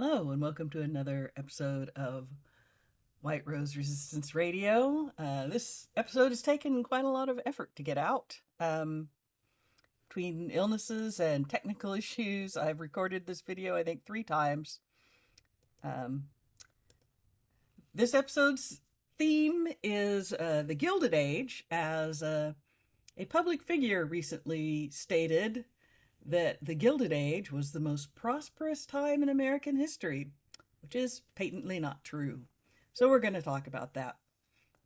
Hello, and welcome to another episode of White Rose Resistance Radio. This episode has taken quite a lot of effort to get out. Between illnesses and technical issues, I've recorded this video, I think, 3 times. This episode's theme is the Gilded Age, as a public figure recently stated that the Gilded Age was the most prosperous time in American history, which is patently not true. So we're going to talk about that.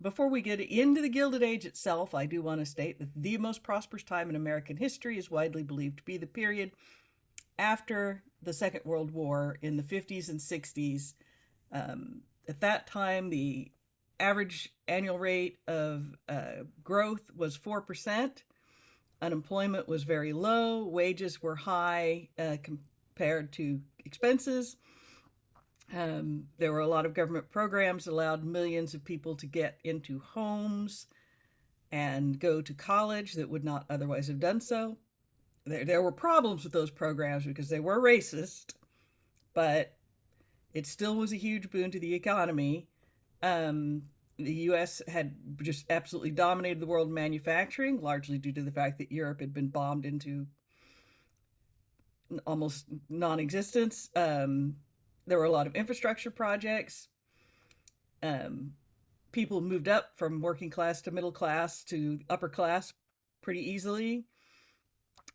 Before we get into the Gilded Age itself, I do want to state that the most prosperous time in American history is widely believed to be the period after the Second World War in the 50s and 60s. At that time, the average annual rate of growth was 4%. Unemployment was very low. Wages were high compared to expenses. There were a lot of government programs that allowed millions of people to get into homes and go to college that would not otherwise have done so. There were problems with those programs because they were racist, but it still was a huge boon to the economy. The U.S. had just absolutely dominated the world in manufacturing, largely due to the fact that Europe had been bombed into almost non-existence. There were a lot of infrastructure projects. People moved up from working class to middle class to upper class pretty easily.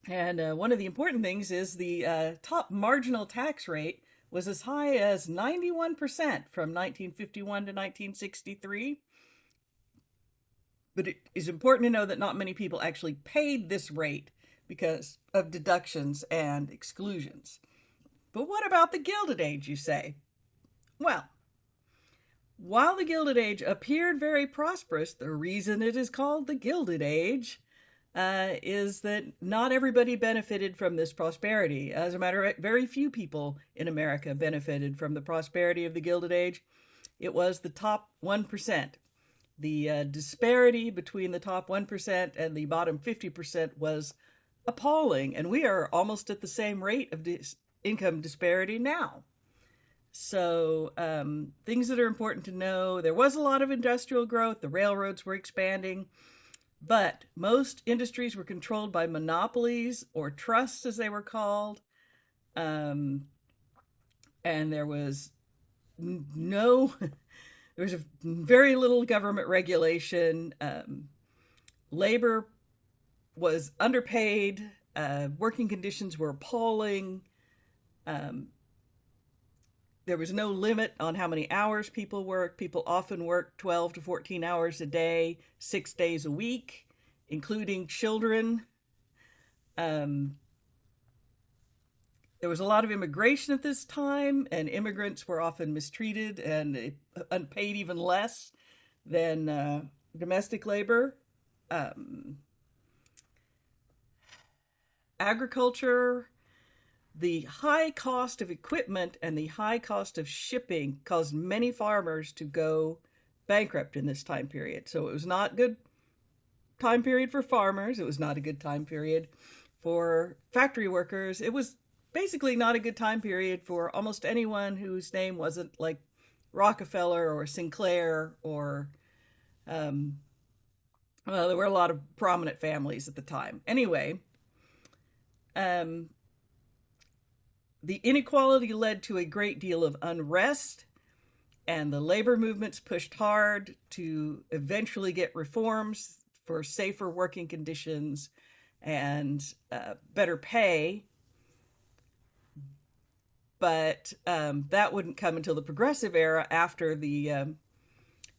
And one of the important things is the top marginal tax rate was as high as 91% from 1951 to 1963. But it is important to know that not many people actually paid this rate because of deductions and exclusions. But what about the Gilded Age, you say? Well, while the Gilded Age appeared very prosperous, the reason it is called the Gilded Age is that not everybody benefited from this prosperity. As a matter of fact, very few people in America benefited from the prosperity of the Gilded Age. It was the top 1%. The disparity between the top 1% and the bottom 50% was appalling, and we are almost at the same rate of income disparity now. So things that are important to know: there was a lot of industrial growth, the railroads were expanding, but most industries were controlled by monopolies or trusts, as they were called. And there was very little government regulation. Labor was underpaid. Working conditions were appalling. There was no limit on how many hours people worked. People often worked 12 to 14 hours a day, 6 days a week, including children. There was a lot of immigration at this time, and immigrants were often mistreated and unpaid even less than domestic labor. Agriculture. The high cost of equipment and the high cost of shipping caused many farmers to go bankrupt in this time period. So it was not a good time period for farmers. It was not a good time period for factory workers. It was basically not a good time period for almost anyone whose name wasn't like Rockefeller or Sinclair or, well, there were a lot of prominent families at the time. Anyway, the inequality led to a great deal of unrest, and the labor movements pushed hard to eventually get reforms for safer working conditions and better pay. But that wouldn't come until the Progressive Era, after the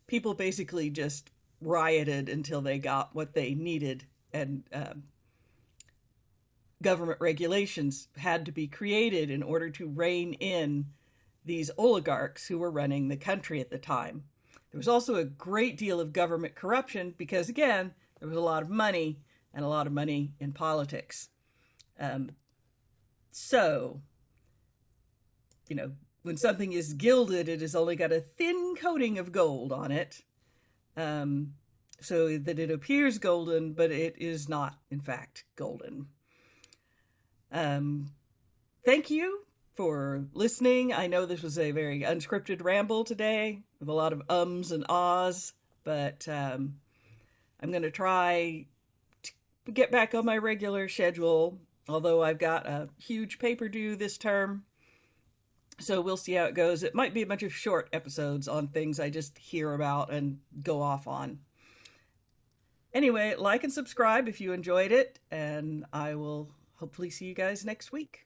people basically just rioted until they got what they needed, and government regulations had to be created in order to rein in these oligarchs who were running the country at the time. There was also a great deal of government corruption because, again, there was a lot of money and a lot of money in politics. So, when something is gilded, it has only got a thin coating of gold on it, so that it appears golden, but it is not, in fact, golden. Thank you for listening. I know this was a very unscripted ramble today with a lot of ums and ahs, but I'm going to try to get back on my regular schedule, although I've got a huge paper due this term. So we'll see how it goes. It might be a bunch of short episodes on things I just hear about and go off on. Anyway, like and subscribe if you enjoyed it, and I will hopefully see you guys next week.